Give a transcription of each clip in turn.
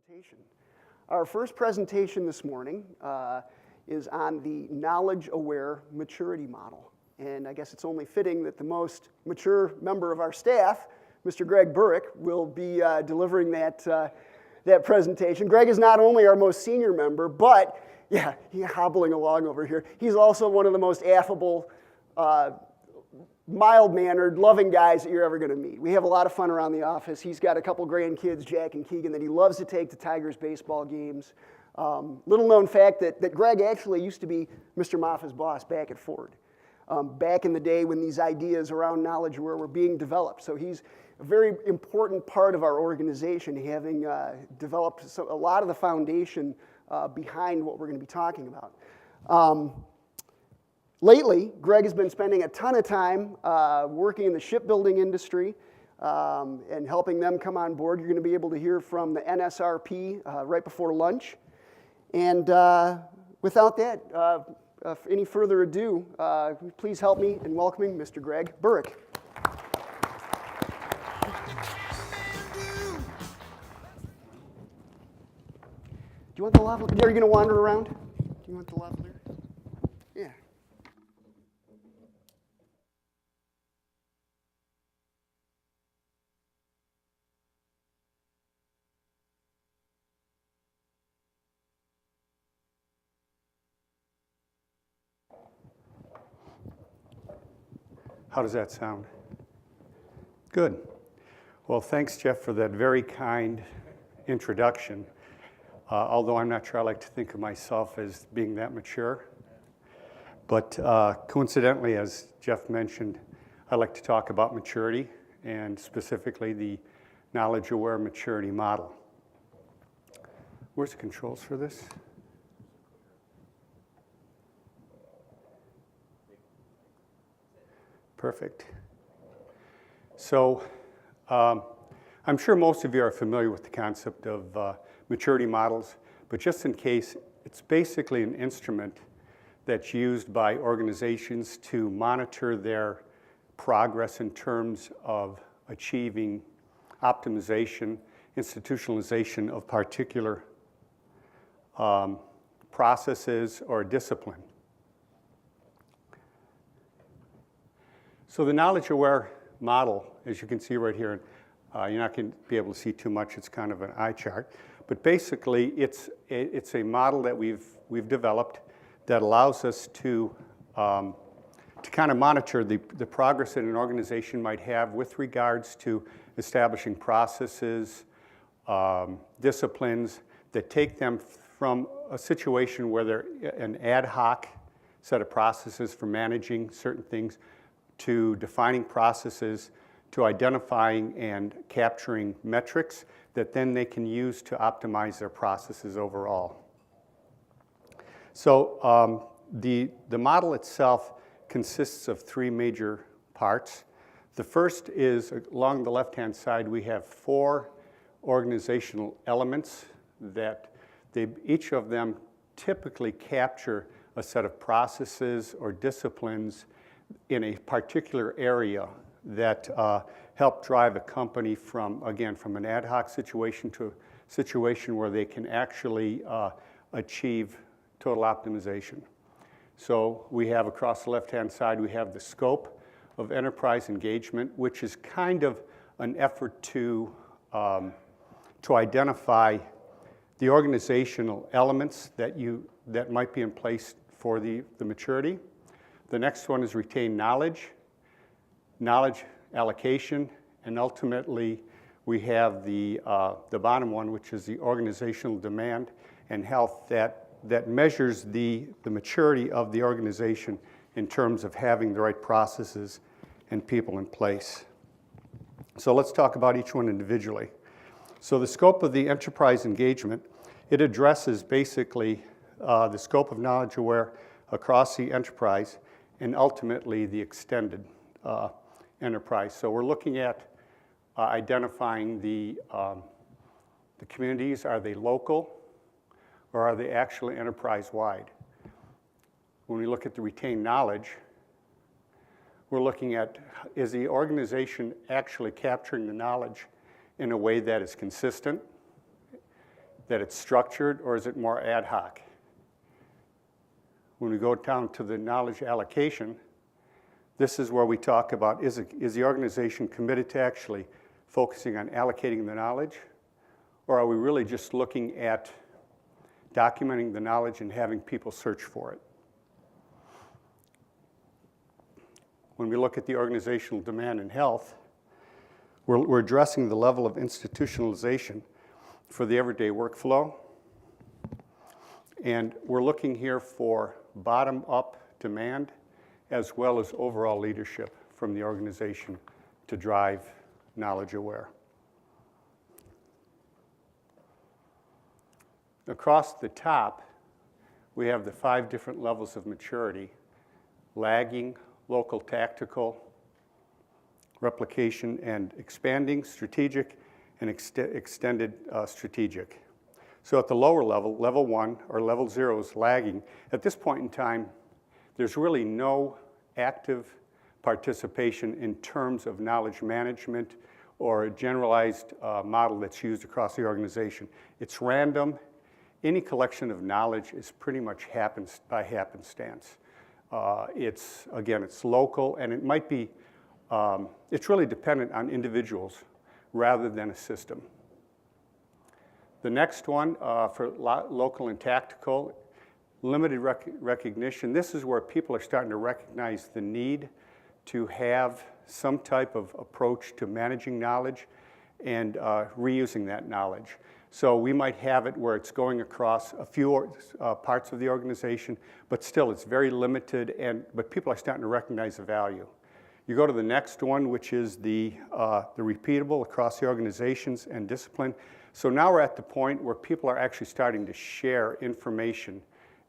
presentation. Our first presentation this morning is on the knowledge-aware maturity model. And I guess it's only fitting that the most mature member of our staff, Mr. Greg Burek, will be delivering that presentation. Greg is not only our most senior member, but, yeah, he's hobbling along over here. He's also one of the most affable, mild-mannered, loving guys that you're ever going to meet. We have a lot of fun around the office. He's got a couple grandkids, Jack and Keegan, that he loves to take to Tigers baseball games. Little known fact that Greg actually used to be Mr. Moffa's boss back at Ford, back in the day when these ideas around knowledge were being developed. So he's a very important part of our organization, having developed a lot of the foundation behind what we're going to be talking about. Lately, Greg has been spending a ton of time working in the shipbuilding industry and helping them come on board. You're going to be able to hear from the NSRP right before lunch. And without that, any further ado, please help me in welcoming Mr. Greg Burek. Do you want the lavalier? Are you going to wander around? Do you want the lavalier? Yeah. How does that sound? Good. Well, thanks, Jeff, for that very kind introduction. Although I'm not sure I like to think of myself as being that mature. But coincidentally, as Jeff mentioned, I like to talk about maturity and specifically the knowledge-aware maturity model. Where's the controls for this? Perfect. So I'm sure most of you are familiar with the concept of maturity models, but just in case, it's basically an instrument that's used by organizations to monitor their progress in terms of achieving optimization, institutionalization of particular processes or discipline. So the knowledge-aware model, as you can see right here, you're not going to be able to see too much. It's kind of an eye chart. But basically, it's a model that we've developed that allows us to kind of monitor the progress that an organization might have with regards to establishing processes, disciplines that take them from a situation where they're an ad hoc set of processes for managing certain things to defining processes, to identifying and capturing metrics that then they can use to optimize their processes overall. So the model itself consists of three major parts. The first is, along the left-hand side, we have four organizational elements that each of them typically capture a set of processes or disciplines in a particular area that help drive a company from an ad hoc situation to a situation where they can actually achieve total optimization. So we have across the left-hand side, we have the scope of enterprise engagement, which is kind of an effort to identify the organizational elements that might be in place for the maturity. The next one is retained knowledge allocation, and ultimately we have the bottom one, which is the organizational demand and health that measures the maturity of the organization in terms of having the right processes and people in place. So let's talk about each one individually. So the scope of the enterprise engagement, it addresses basically the scope of knowledge aware across the enterprise and ultimately the extended enterprise. So we're looking at identifying the communities. Are they local or are they actually enterprise-wide? When we look at the retained knowledge, we're looking at, is the organization actually capturing the knowledge in a way that is consistent that it's structured, or is it more ad hoc? When we go down to the knowledge allocation, this is where we talk about, is the organization committed to actually focusing on allocating the knowledge, or are we really just looking at documenting the knowledge and having people search for it? When we look at the organizational demand in health, we're addressing the level of institutionalization for the everyday workflow. And we're looking here for bottom-up demand as well as overall leadership from the organization to drive knowledge aware. Across the top, we have the 5 different levels of maturity: lagging, local, tactical, replication and expanding, strategic, and extended strategic. So at the lower level, level 1 or level 0 is lagging. At this point in time, there's really no active participation in terms of knowledge management or a generalized model that's used across the organization. It's random. Any collection of knowledge is pretty much happens by happenstance. It's local, and it might be, it's really dependent on individuals rather than a system. The next one for local and tactical, limited recognition. This is where people are starting to recognize the need to have some type of approach to managing knowledge and reusing that knowledge. So we might have it where it's going across a few parts of the organization, but still it's very limited, but people are starting to recognize the value. You go to the next one, which is the repeatable across the organizations and discipline. So now we're at the point where people are actually starting to share information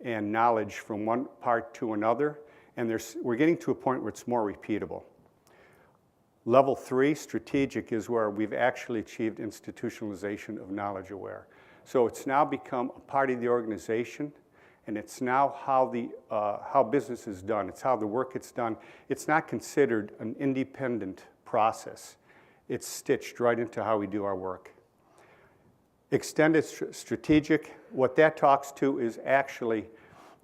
and knowledge from one part to another, and we're getting to a point where it's more repeatable. Level 3, strategic, is where we've actually achieved institutionalization of knowledge aware. So it's now become a part of the organization, and it's now how business is done. It's how the work gets done. It's not considered an independent process. It's stitched right into how we do our work. Extended strategic, what that talks to is actually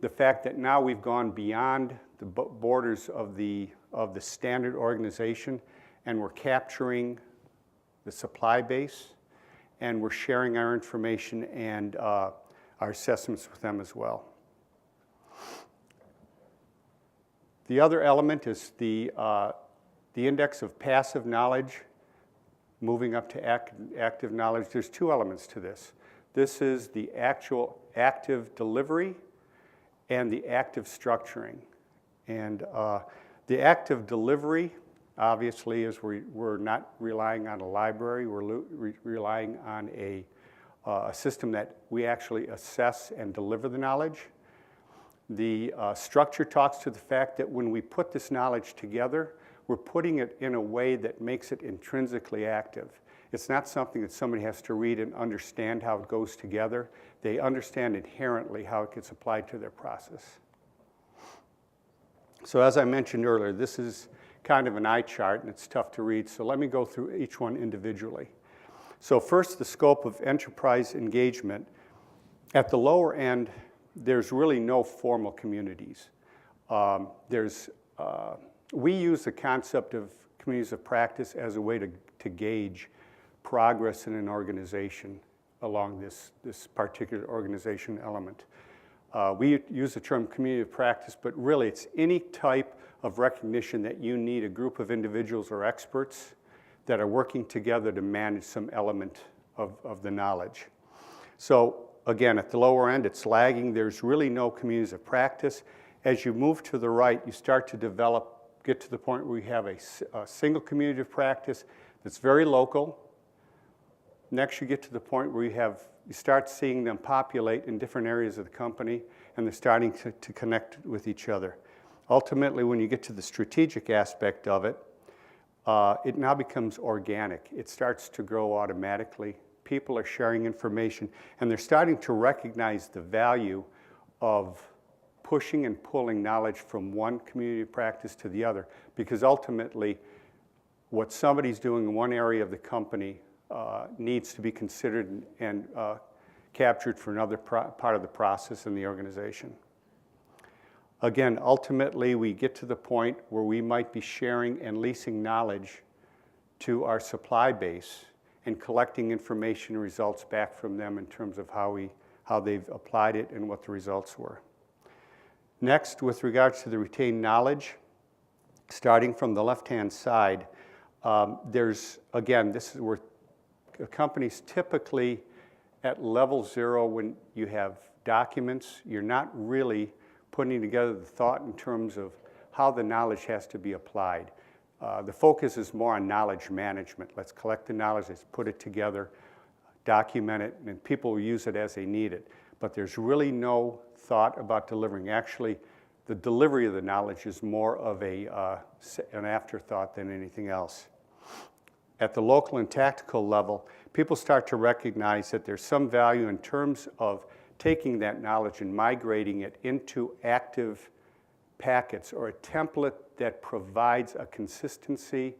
the fact that now we've gone beyond the borders of the standard organization, and we're capturing the supply base, and we're sharing our information and our assessments with them as well. The other element is the index of passive knowledge, moving up to active knowledge. There's 2 elements to this. This is the actual active delivery and the active structuring. And the active delivery, obviously, is we're not relying on a library. We're relying on a system that we actually assess and deliver the knowledge. The structure talks to the fact that when we put this knowledge together, we're putting it in a way that makes it intrinsically active. It's not something that somebody has to read and understand how it goes together. They understand inherently how it gets applied to their process. So as I mentioned earlier, this is kind of an eye chart, and it's tough to read, so let me go through each one individually. So first, the scope of enterprise engagement. At the lower end, there's really no formal communities. We use the concept of communities of practice as a way to gauge progress in an organization along this particular organization element. We use the term community of practice, but really it's any type of recognition that you need a group of individuals or experts that are working together to manage some element of the knowledge. So again, at the lower end, it's lagging. There's really no communities of practice. As you move to the right, you start to get to the point where we have a single community of practice that's very local. Next, you get to the point where you start seeing them populate in different areas of the company, and they're starting to connect with each other. Ultimately, when you get to the strategic aspect of it, it now becomes organic. It starts to grow automatically. People are sharing information, and they're starting to recognize the value of pushing and pulling knowledge from one community of practice to the other, because ultimately, what somebody's doing in one area of the company needs to be considered and captured for another part of the process in the organization. Again, ultimately, we get to the point where we might be sharing and leasing knowledge to our supply base and collecting information and results back from them in terms of how they've applied it and what the results were. Next, with regards to the retained knowledge, starting from the left-hand side, there's, again, this is where companies typically at level 0, when you have documents, you're not really putting together the thought in terms of how the knowledge has to be applied. The focus is more on knowledge management. Let's collect the knowledge, let's put it together, document it, and people will use it as they need it. But there's really no thought about delivering. Actually, the delivery of the knowledge is more of an afterthought than anything else. At the local and tactical level, people start to recognize that there's some value in terms of taking that knowledge and migrating it into active packets or a template that provides a consistency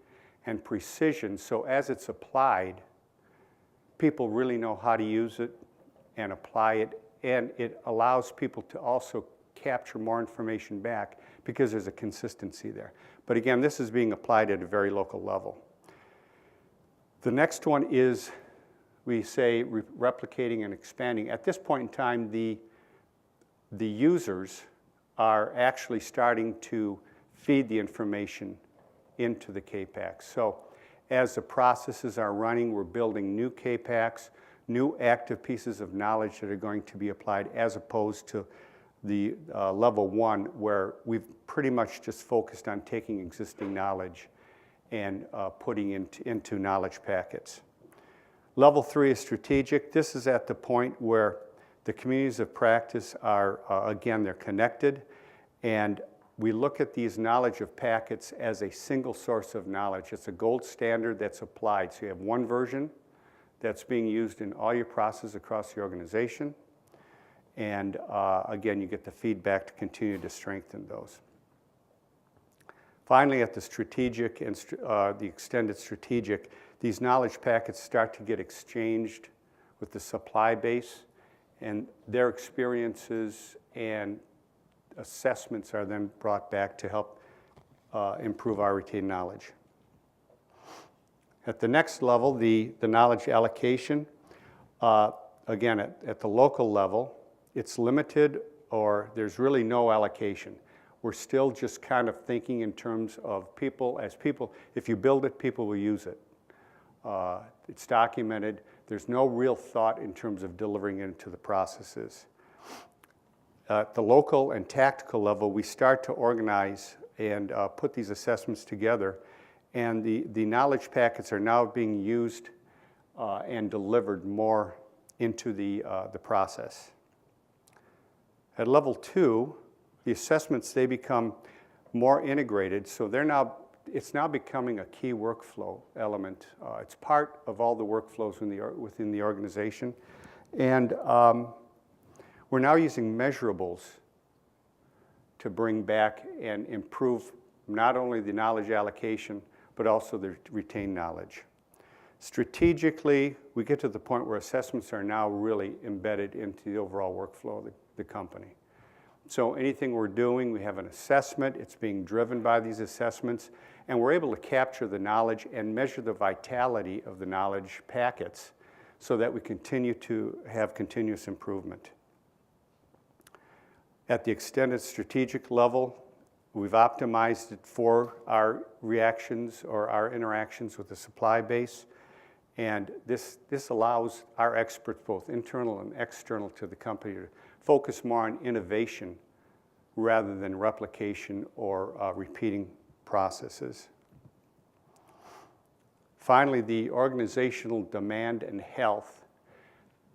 and precision, so as it's applied, people really know how to use it and apply it, and it allows people to also capture more information back because there's a consistency there. But again, this is being applied at a very local level. The next one is, we say, replicating and expanding. At this point in time, the users are actually starting to feed the information into the K-Packs. So as the processes are running, we're building new K-Packs, new active pieces of knowledge that are going to be applied, as opposed to the level 1, where we've pretty much just focused on taking existing knowledge and putting into knowledge packets. Level 3 is strategic. This is at the point where the communities of practice are, again, they're connected, and we look at these knowledge of packets as a single source of knowledge. It's a gold standard that's applied. So you have one version that's being used in all your processes across the organization, and again, you get the feedback to continue to strengthen those. Finally, at the strategic and the extended strategic, these knowledge packets start to get exchanged with the supply base, and their experiences and assessments are then brought back to help improve our retained knowledge. At the next level, the knowledge allocation, again, at the local level, it's limited, or there's really no allocation. We're still just kind of thinking in terms of people as people. If you build it, people will use it. It's documented. There's no real thought in terms of delivering it into the processes. At the local and tactical level, we start to organize and put these assessments together, and the knowledge packets are now being used and delivered more into the process. At level 2, the assessments, they become more integrated, so it's now becoming a key workflow element. It's part of all the workflows within the organization, and we're now using measurables to bring back and improve not only the knowledge allocation, but also the retained knowledge. Strategically, we get to the point where assessments are now really embedded into the overall workflow of the company. So anything we're doing, we have an assessment, it's being driven by these assessments, and we're able to capture the knowledge and measure the vitality of the knowledge packets so that we continue to have continuous improvement. At the extended strategic level, we've optimized it for our reactions or our interactions with the supply base, and this allows our experts, both internal and external to the company, to focus more on innovation rather than replication or repeating processes. Finally, the organizational demand and health.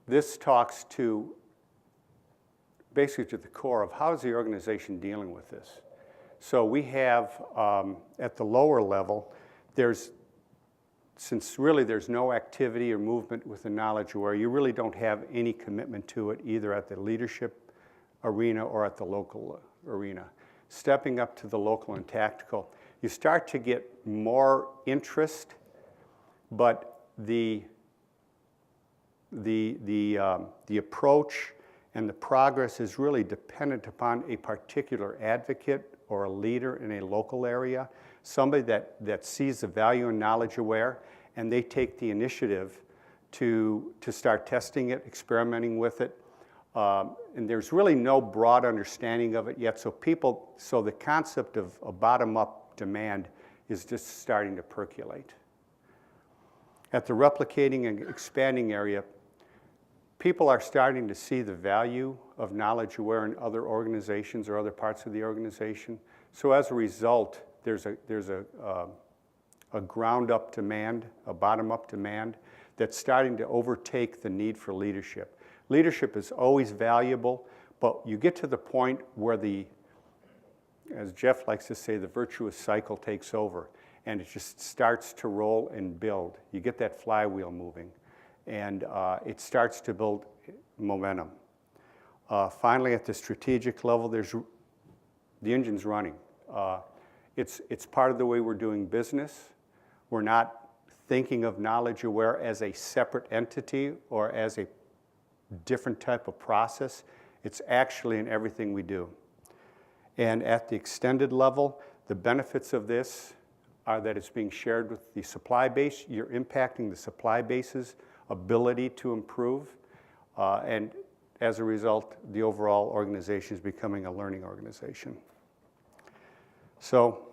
This talks to basically to the core of how is the organization dealing with this. So we have, at the lower level, since really there's no activity or movement with the knowledge aware, you really don't have any commitment to it either at the leadership arena or at the local arena. Stepping up to the local and tactical, you start to get more interest, but the the approach and the progress is really dependent upon a particular advocate or a leader in a local area, somebody that sees the value in knowledge aware, and they take the initiative to start testing it, experimenting with it. And there's really no broad understanding of it yet, so the concept of a bottom-up demand is just starting to percolate. At the replicating and expanding area, people are starting to see the value of knowledge aware in other organizations or other parts of the organization. So as a result, there's a ground-up demand, a bottom-up demand that's starting to overtake the need for leadership. Leadership is always valuable, but you get to the point where as Jeff likes to say, the virtuous cycle takes over, and it just starts to roll and build. You get that flywheel moving, and it starts to build momentum. Finally, at the strategic level, the engine's running. It's part of the way we're doing business. We're not thinking of knowledge aware as a separate entity or as a different type of process. It's actually in everything we do. And at the extended level, the benefits of this are that it's being shared with the supply base. You're impacting the supply base's ability to improve. And as a result, the overall organization is becoming a learning organization. So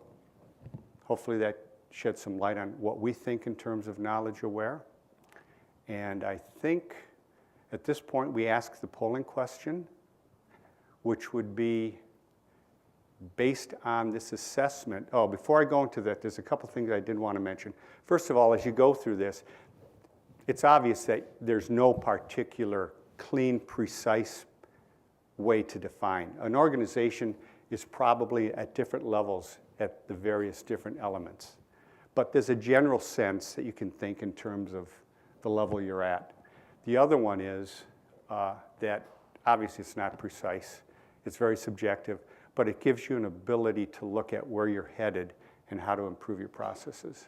hopefully that sheds some light on what we think in terms of knowledge aware. And I think at this point we ask the polling question, which would be based on this assessment. Oh, before I go into that, there's a couple things I did want to mention. First of all, as you go through this, it's obvious that there's no particular clean, precise way to define. An organization is probably at different levels at the various different elements. But there's a general sense that you can think in terms of the level you're at. The other one is that obviously it's not precise. It's very subjective, but it gives you an ability to look at where you're headed and how to improve your processes.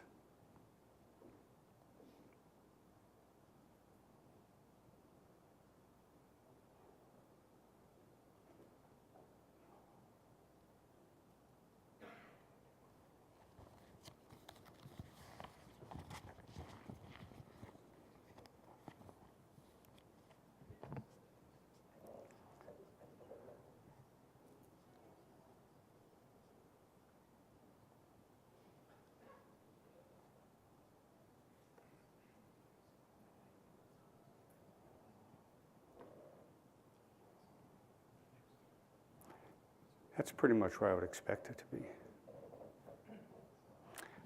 That's pretty much where I would expect it to be.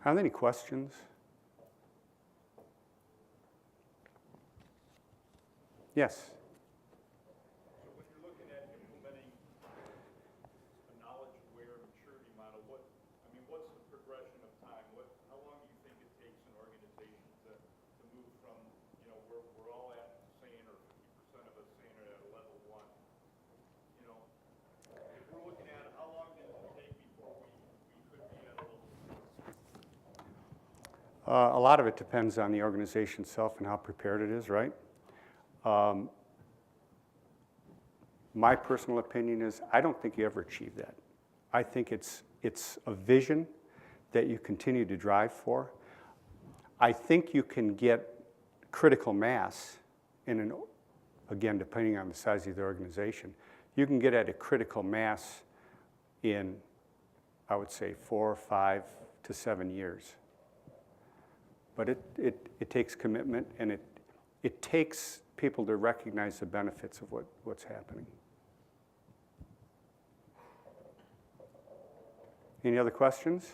Are there any questions? Yes. So when you're looking at implementing a knowledge-aware maturity model, what's the progression of time? How long do you think it takes an organization to move from, we're all at saying, or 50% of us saying are at a level 1. If we're looking at how long does it take before we could be at a level 2? A lot of it depends on the organization itself and how prepared it is, right? My personal opinion is I don't think you ever achieve that. I think it's a vision that you continue to drive for. I think you can get critical mass again, depending on the size of the organization, you can get at a critical mass in, I would say, 4, 5 to 7 years. But it takes commitment, and it takes people to recognize the benefits of what's happening. Any other questions?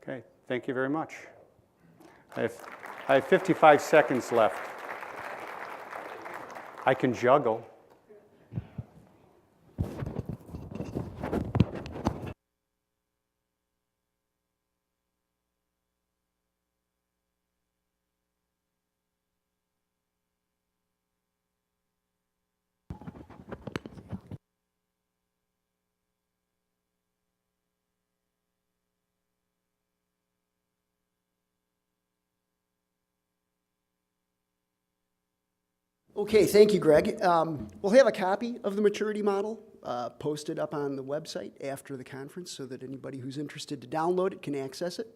Okay, thank you very much. I have 55 seconds left. I can juggle. Okay, thank you, Greg. We'll have a copy of the maturity model posted up on the website after the conference so that anybody who's interested to download it can access it.